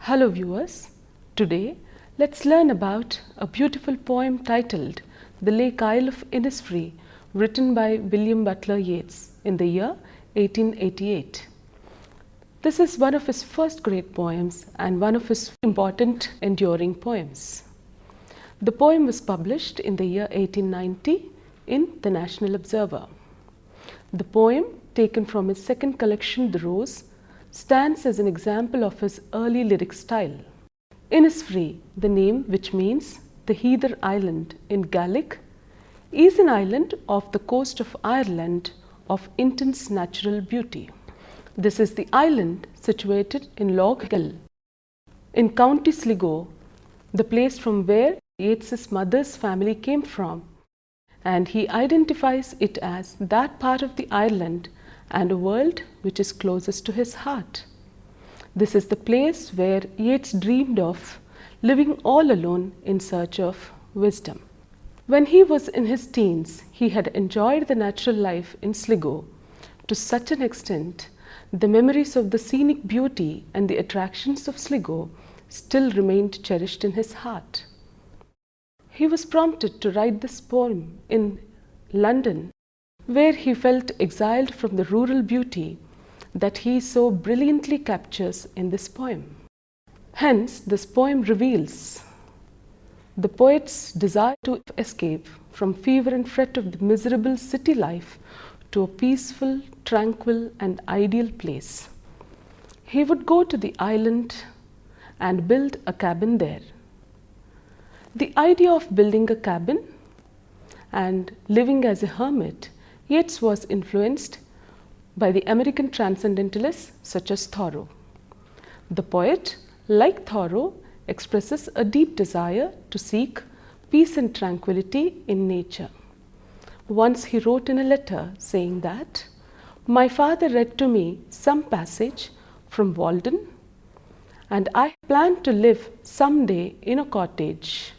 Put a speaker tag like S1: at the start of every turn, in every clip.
S1: Hello viewers, today let's learn about a beautiful poem titled The Lake Isle of Innisfree, written by William Butler Yeats in the year 1888. This is one of his first great poems and one of his important enduring poems. The poem was published in the year 1890 in the National Observer. The poem, taken from his second collection, The Rose, stands as an example of his early lyric style. Innisfree, the name which means the Heather Island in Gaelic, is an island off the coast of Ireland of intense natural beauty. This is the island situated in Lough Gill, in County Sligo, the place from where Yeats's mother's family came from, and he identifies it as that part of the island and a world which is closest to his heart. This is the place where Yeats dreamed of living all alone in search of wisdom. When he was in his teens, he had enjoyed the natural life in Sligo to such an extent the memories of the scenic beauty and the attractions of Sligo still remained cherished in his heart. He was prompted to write this poem in London, where he felt exiled from the rural beauty that he so brilliantly captures in this poem. Hence, this poem reveals the poet's desire to escape from fever and fret of the miserable city life to a peaceful, tranquil, and ideal place. He would go to the island and build a cabin there. The idea of building a cabin and living as a hermit, Yeats was influenced by the American transcendentalists such as Thoreau. The poet, like Thoreau, expresses a deep desire to seek peace and tranquility in nature. Once he wrote in a letter saying that, "My father read to me some passage from Walden, and I planned to live some day in a cottage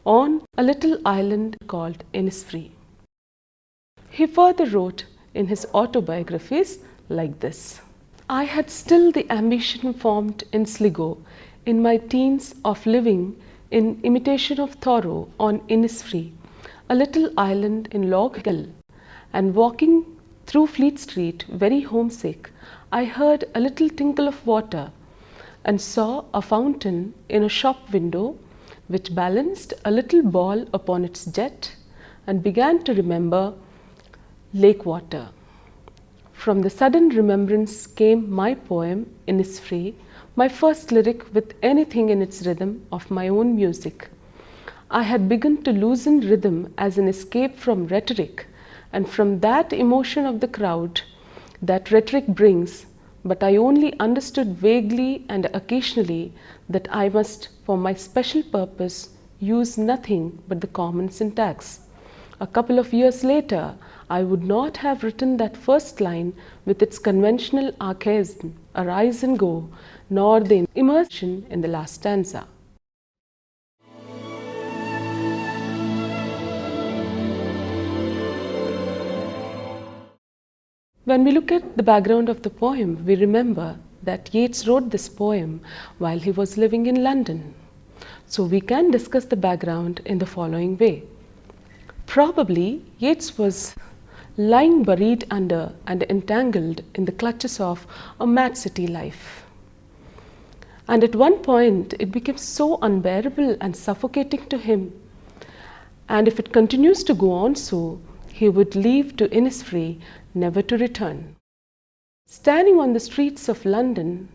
S1: on a little island called Innisfree." He further wrote in his autobiographies like this: "I had still the ambition formed in Sligo in my teens of living in imitation of Thoreau on Innisfree, a little island in Lough Gill, and walking through Fleet Street very homesick, I heard a little tinkle of water and saw a fountain in a shop window which balanced a little ball upon its jet, and began to remember lake water. From the sudden remembrance came my poem Innisfree, my first lyric with anything in its rhythm of my own music. I had begun to loosen rhythm as an escape from rhetoric, and from that emotion of the crowd that rhetoric brings, but I only understood vaguely and occasionally that I must, for my special purpose, use nothing but the common syntax. A couple of years later, I would not have written that first line with its conventional archaism, arise and go, nor the immersion in the last stanza." When we look at the background of the poem, we remember that Yeats wrote this poem while he was living in London. So we can discuss the background in the following way. Probably Yeats was lying buried under and entangled in the clutches of a mad city life. And at one point it became so unbearable and suffocating to him. And if it continues to go on so, he would leave to Innisfree, never to return. Standing on the streets of London,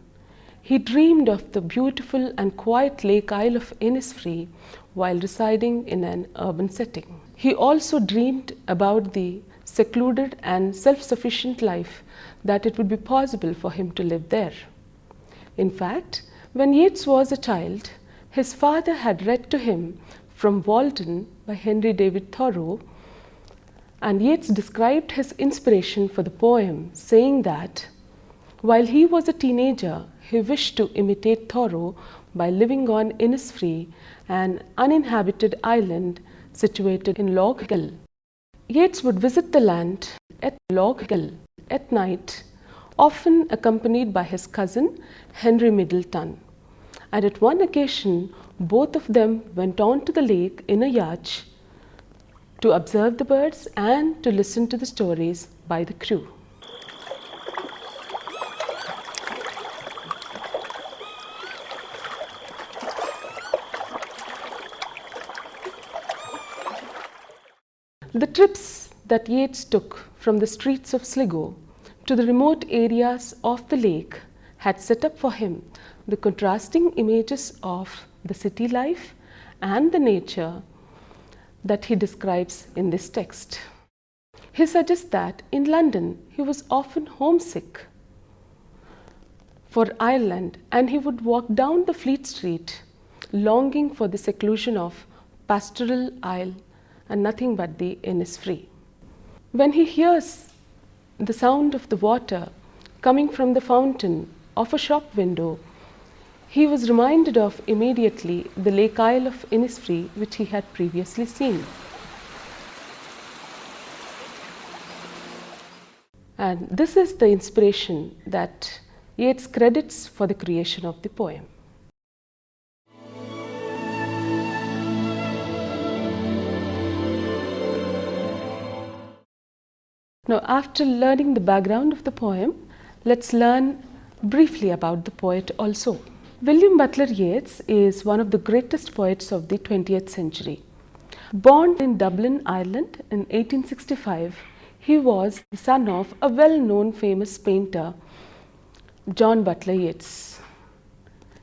S1: he dreamed of the beautiful and quiet lake isle of Innisfree while residing in an urban setting. He also dreamed about the secluded and self-sufficient life that it would be possible for him to live there. In fact, when Yeats was a child, his father had read to him from Walden by Henry David Thoreau, and Yeats described his inspiration for the poem, saying that while he was a teenager, he wished to imitate Thoreau by living on Innisfree, an uninhabited island situated in Lough Gill. Yeats would visit the land at Lough Gill at night, often accompanied by his cousin Henry Middleton. and at one occasion both of them went on to the lake in a yacht to observe the birds and to listen to the stories by the crew. The trips that Yeats took from the streets of Sligo to the remote areas of the lake had set up for him the contrasting images of the city life and the nature that he describes in this text. He suggests that in London he was often homesick for Ireland, and he would walk down the Fleet Street longing for the seclusion of pastoral Isle and nothing but the Innisfree. When he hears the sound of the water coming from the fountain of a shop window, he was reminded of immediately the Lake Isle of Innisfree, which he had previously seen. And this is the inspiration that Yeats credits for the creation of the poem. Now, after learning the background of the poem, let's learn briefly about the poet also. William Butler Yeats is one of the greatest poets of the 20th century. Born in Dublin, Ireland in 1865, he was the son of a well-known famous painter, John Butler Yeats.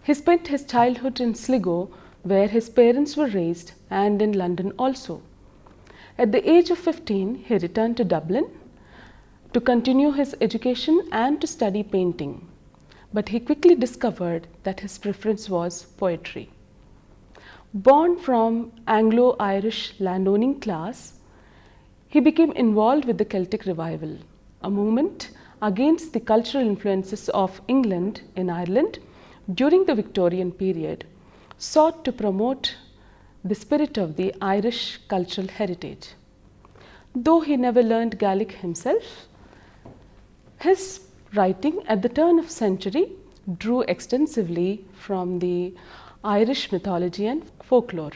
S1: He spent his childhood in Sligo, where his parents were raised, and in London also. At the age of 15, he returned to Dublin to continue his education and to study painting. But he quickly discovered that his preference was poetry. Born from Anglo-Irish landowning class, he became involved with the Celtic Revival, a movement against the cultural influences of England in Ireland during the Victorian period, sought to promote the spirit of the Irish cultural heritage. Though he never learned Gaelic himself, his writing at the turn of century drew extensively from the Irish mythology and folklore.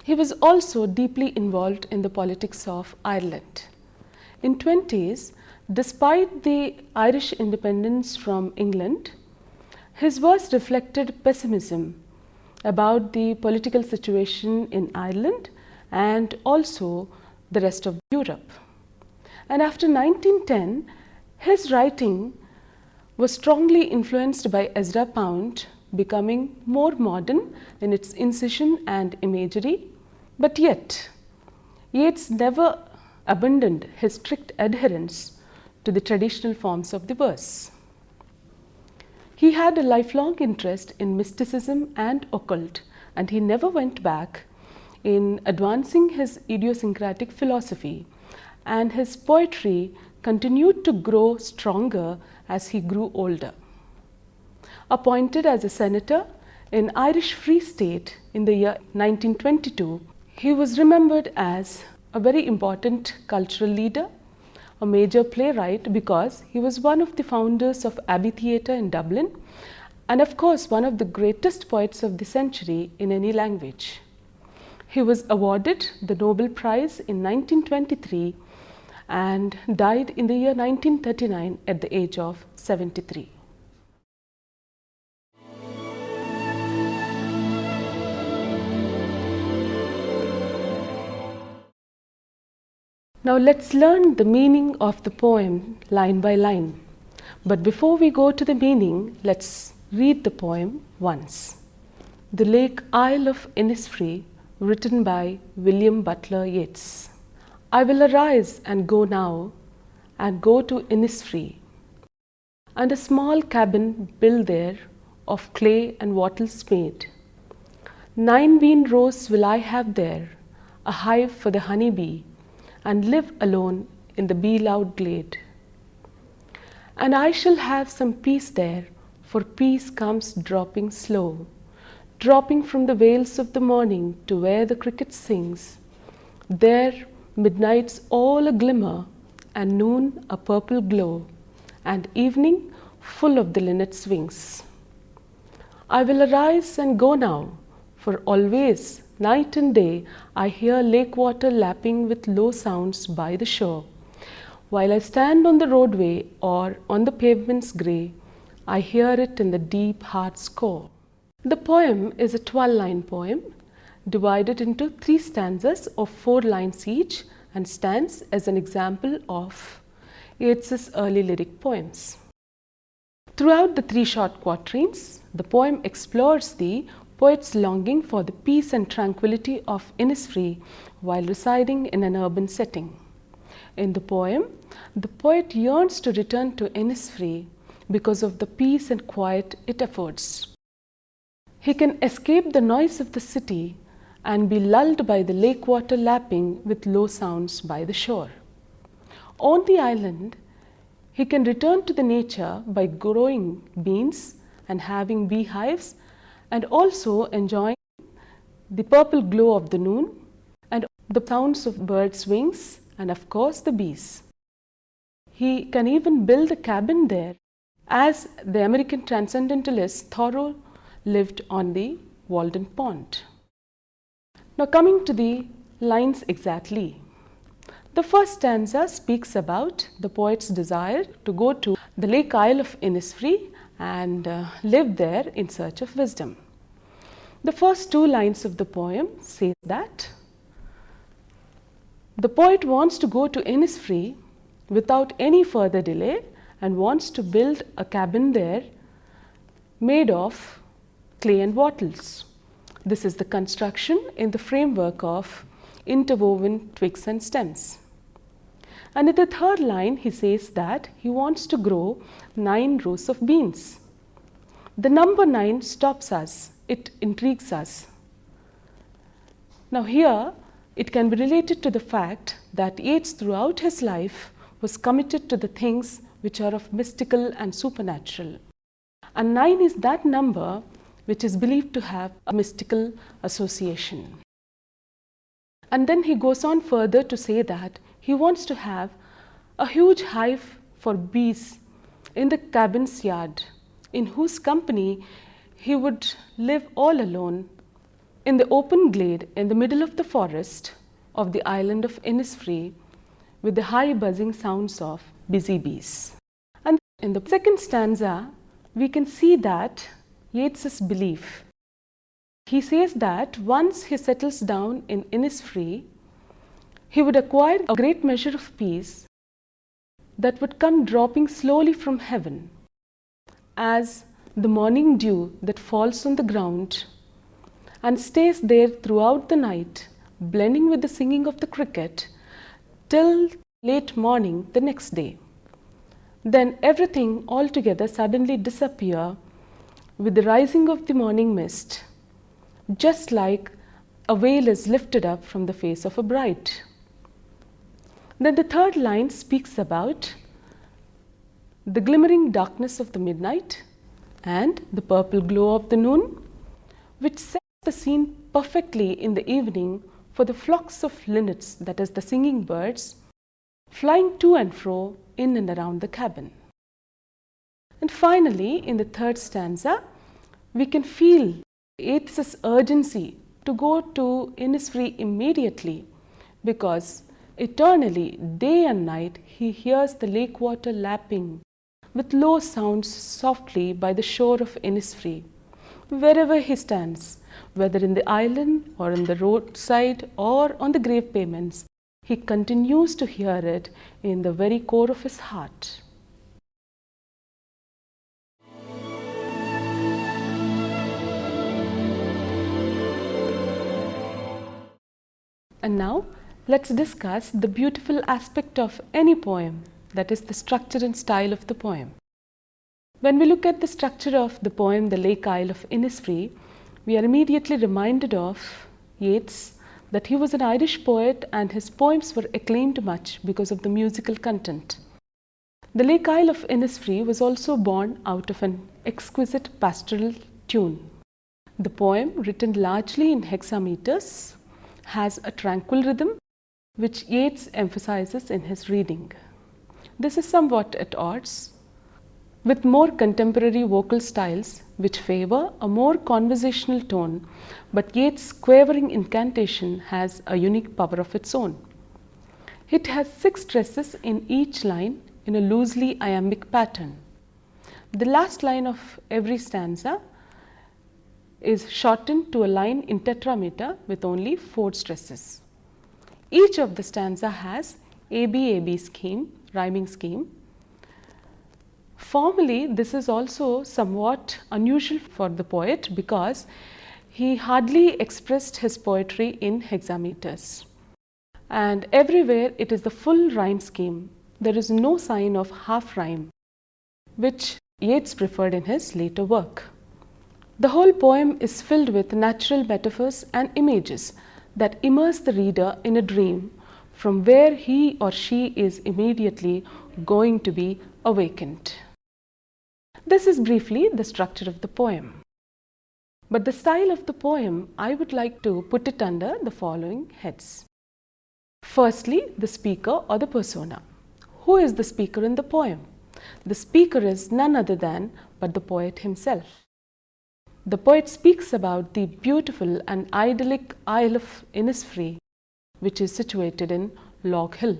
S1: He was also deeply involved in the politics of Ireland. In 20s, despite the Irish independence from England, his verse reflected pessimism about the political situation in Ireland and also the rest of Europe. And after 1910, his writing was strongly influenced by Ezra Pound, becoming more modern in its incision and imagery. But yet, Yeats never abandoned his strict adherence to the traditional forms of the verse. He had a lifelong interest in mysticism and occult, and he never went back in advancing his idiosyncratic philosophy, and his poetry continued to grow stronger as he grew older. Appointed as a senator in Irish Free State in the year 1922, he was remembered as a very important cultural leader, a major playwright, because he was one of the founders of Abbey Theatre in Dublin, and of course one of the greatest poets of the century in any language. He was awarded the Nobel Prize in 1923 and died in the year 1939 at the age of 73. Now let's learn the meaning of the poem line by line. But before we go to the meaning, let's read the poem once. The Lake Isle of Innisfree, written by William Butler Yeats. I will arise and go now, and go to Innisfree, and a small cabin build there of clay and wattles made. 9 bean rows will I have there, a hive for the honey bee, and live alone in the bee-loud glade. And I shall have some peace there, for peace comes dropping slow, dropping from the vales of the morning to where the cricket sings. There midnight's all a glimmer, and noon a purple glow, and evening full of the linnet's wings. I will arise and go now, for always, night and day, I hear lake water lapping with low sounds by the shore. While I stand on the roadway or on the pavement's grey, I hear it in the deep heart's core. The poem is a 12-line poem divided into 3 stanzas of 4 lines each and stands as an example of Yeats's early lyric poems. Throughout the 3 short quatrains, the poem explores the poet's longing for the peace and tranquility of Innisfree while residing in an urban setting. In the poem, the poet yearns to return to Innisfree because of the peace and quiet it affords. He can escape the noise of the city and be lulled by the lake water lapping with low sounds by the shore. On the island, he can return to the nature by growing beans and having beehives, and also enjoying the purple glow of the noon and the sounds of birds' wings and of course the bees. He can even build a cabin there, as the American transcendentalist Thoreau lived on the Walden Pond. Now coming to the lines exactly. The first stanza speaks about the poet's desire to go to the lake isle of Innisfree and live there in search of wisdom. The first 2 lines of the poem say that the poet wants to go to Innisfree without any further delay and wants to build a cabin there made of clay and wattles. This is the construction in the framework of interwoven twigs and stems. And in the 3rd line, he says that he wants to grow 9 rows of beans. The number 9 stops us, it intrigues us. Now here, it can be related to the fact that Yeats throughout his life was committed to the things which are of mystical and supernatural. And 9 is that number which is believed to have a mystical association. And then he goes on further to say that he wants to have a huge hive for bees in the cabin's yard, in whose company he would live all alone in the open glade in the middle of the forest of the island of Innisfree with the high buzzing sounds of busy bees. And in the second stanza, we can see that Yeats's belief. He says that once he settles down in Innisfree, he would acquire a great measure of peace that would come dropping slowly from heaven, as the morning dew that falls on the ground and stays there throughout the night, blending with the singing of the cricket till late morning the next day. Then everything altogether suddenly disappears with the rising of the morning mist, just like a veil is lifted up from the face of a bride. Then the 3rd line speaks about the glimmering darkness of the midnight and the purple glow of the noon, which sets the scene perfectly in the evening for the flocks of linnets, that is the singing birds, flying to and fro in and around the cabin. And finally, in the 3rd stanza, we can feel Yeats's urgency to go to Innisfree immediately, because eternally, day and night, he hears the lake water lapping with low sounds softly by the shore of Innisfree. Wherever he stands, whether in the island or on the roadside or on the grave pavements, he continues to hear it in the very core of his heart. And now, let's discuss the beautiful aspect of any poem, that is the structure and style of the poem. When we look at the structure of the poem The Lake Isle of Innisfree, we are immediately reminded of Yeats, that he was an Irish poet and his poems were acclaimed much because of the musical content. The Lake Isle of Innisfree was also born out of an exquisite pastoral tune. The poem, written largely in hexameters, has a tranquil rhythm which Yeats emphasizes in his reading. This is somewhat at odds with more contemporary vocal styles which favor a more conversational tone, but Yeats' quavering incantation has a unique power of its own. It has 6 stresses in each line in a loosely iambic pattern. The last line of every stanza is shortened to a line in tetrameter with only 4 stresses. Each of the stanza has ABAB scheme, rhyming scheme. Formally, this is also somewhat unusual for the poet because he hardly expressed his poetry in hexameters. And everywhere it is the full rhyme scheme. There is no sign of half rhyme, which Yeats preferred in his later work. The whole poem is filled with natural metaphors and images that immerse the reader in a dream from where he or she is immediately going to be awakened. This is briefly the structure of the poem. But the style of the poem, I would like to put it under the following heads. Firstly, the speaker or the persona. Who is the speaker in the poem? The speaker is none other than but the poet himself. The poet speaks about the beautiful and idyllic Isle of Innisfree, which is situated in Log Hill.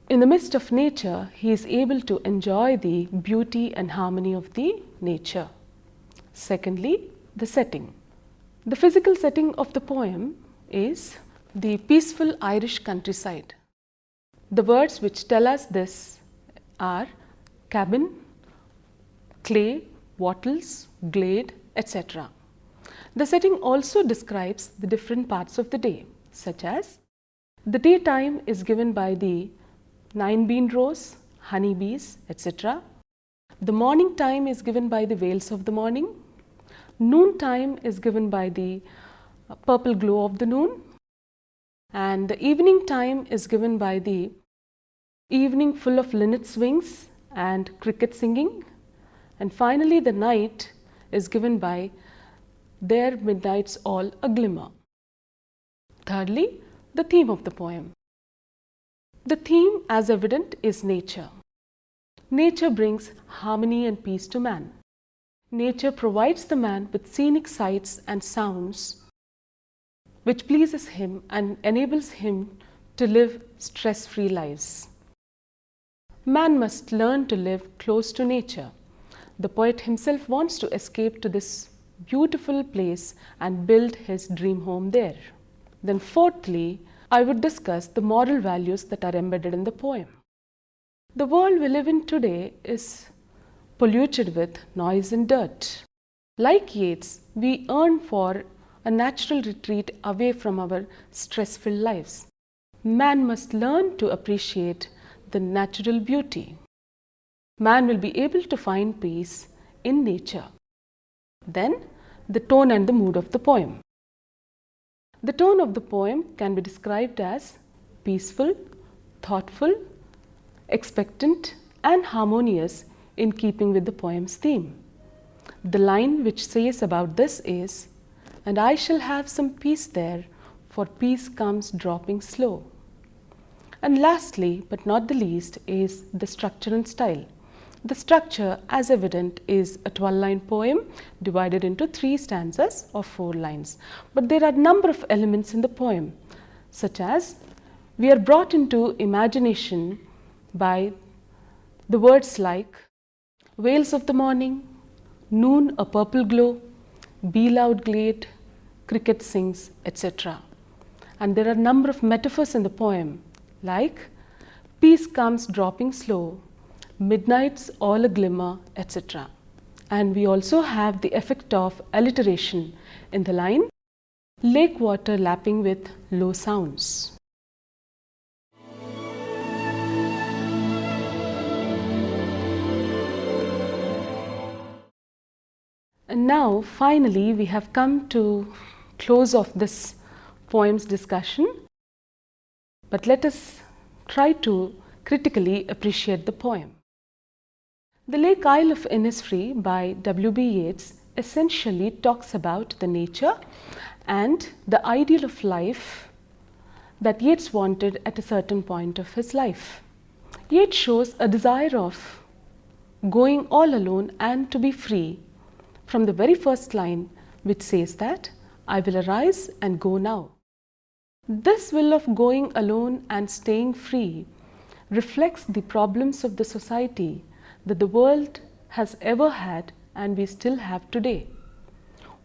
S1: In the midst of nature, he is able to enjoy the beauty and harmony of the nature. Secondly, the setting. The physical setting of the poem is the peaceful Irish countryside. The words which tell us this are cabin, clay, wattles, glade, etc. The setting also describes the different parts of the day, such as the daytime is given by the 9-bean rows, honeybees, etc. The morning time is given by the veils of the morning. Noon time is given by the purple glow of the noon. And the evening time is given by the evening full of linnets' wings and cricket singing. And finally, the night is given by their midnights all a glimmer. Thirdly, the theme of the poem. The theme, as evident, is nature. Nature brings harmony and peace to man. Nature provides the man with scenic sights and sounds which pleases him and enables him to live stress-free lives. Man must learn to live close to nature. The poet himself wants to escape to this beautiful place and build his dream home there. Then fourthly, I would discuss the moral values that are embedded in the poem. The world we live in today is polluted with noise and dirt. Like Yeats, we yearn for a natural retreat away from our stress-filled lives. Man must learn to appreciate the natural beauty. Man will be able to find peace in nature. Then, the tone and the mood of the poem. The tone of the poem can be described as peaceful, thoughtful, expectant, and harmonious in keeping with the poem's theme. The line which says about this is, "And I shall have some peace there, for peace comes dropping slow." And lastly, but not the least, is the structure and style. The structure, as evident, is a 12-line poem divided into 3 stanzas of 4 lines. But there are a number of elements in the poem, such as we are brought into imagination by the words like veils of the morning, noon a purple glow, bee loud glade, cricket sings, etc. And there are a number of metaphors in the poem like peace comes dropping slow, midnights all a glimmer, etc. And we also have the effect of alliteration in the line lake water lapping with low sounds. And now finally we have come to close of this poem's discussion, but let us try to critically appreciate the poem. The Lake Isle of Innisfree by W.B. Yeats essentially talks about the nature and the ideal of life that Yeats wanted at a certain point of his life. Yeats shows a desire of going all alone and to be free, from the very first line, which says that I will arise and go now. This will of going alone and staying free reflects the problems of the society that the world has ever had and we still have today.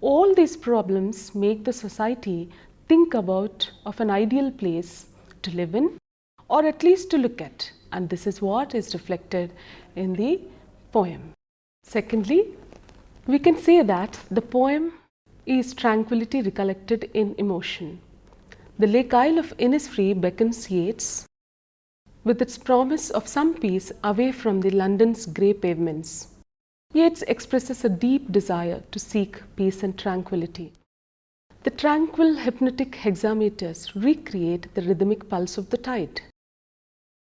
S1: All these problems make the society think about of an ideal place to live in, or at least to look at, and this is what is reflected in the poem. Secondly, we can say that the poem is tranquility recollected in emotion. The Lake Isle of Innisfree beckons Yeats with its promise of some peace away from the London's grey pavements. Yeats expresses a deep desire to seek peace and tranquility. The tranquil hypnotic hexameters recreate the rhythmic pulse of the tide.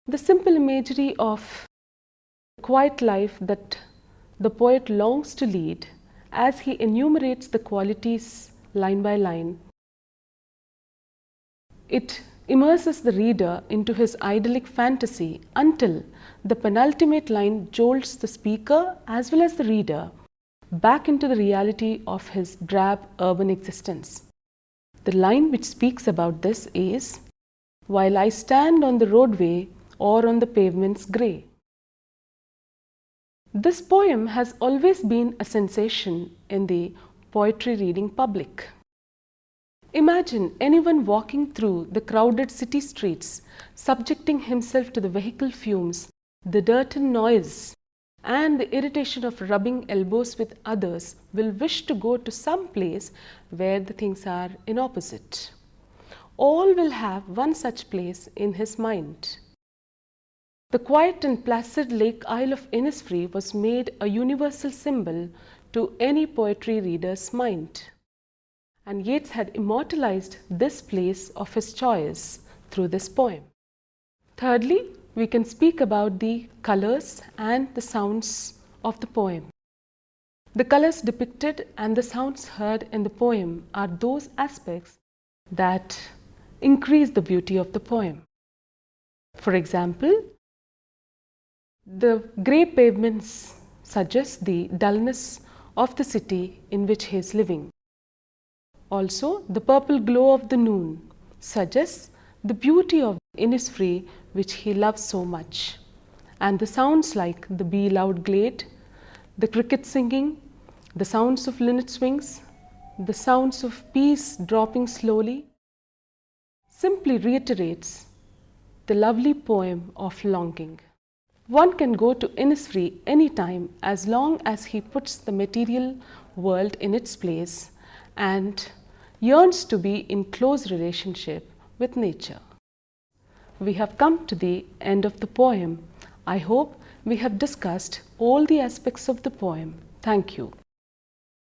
S1: The simple imagery of the quiet life that the poet longs to lead as he enumerates the qualities line by line. It immerses the reader into his idyllic fantasy until the penultimate line jolts the speaker as well as the reader back into the reality of his drab urban existence. The line which speaks about this is, "While I stand on the roadway or on the pavements grey." This poem has always been a sensation in the poetry reading public. Imagine anyone walking through the crowded city streets, subjecting himself to the vehicle fumes, the dirt and noise, and the irritation of rubbing elbows with others, will wish to go to some place where the things are in opposite. All will have one such place in his mind. The quiet and placid Lake Isle of Innisfree was made a universal symbol to any poetry reader's mind. And Yeats had immortalized this place of his choice through this poem. Thirdly, we can speak about the colors and the sounds of the poem. The colors depicted and the sounds heard in the poem are those aspects that increase the beauty of the poem. For example, the grey pavements suggest the dullness of the city in which he is living. Also, the purple glow of the noon suggests the beauty of Innisfree, which he loves so much. And the sounds like the bee loud glade, the cricket singing, the sounds of linnet's wings, the sounds of peas dropping slowly, simply reiterates the lovely poem of longing. One can go to Innisfree anytime as long as he puts the material world in its place and yearns to be in close relationship with nature. We have come to the end of the poem. I hope we have discussed all the aspects of the poem. Thank you.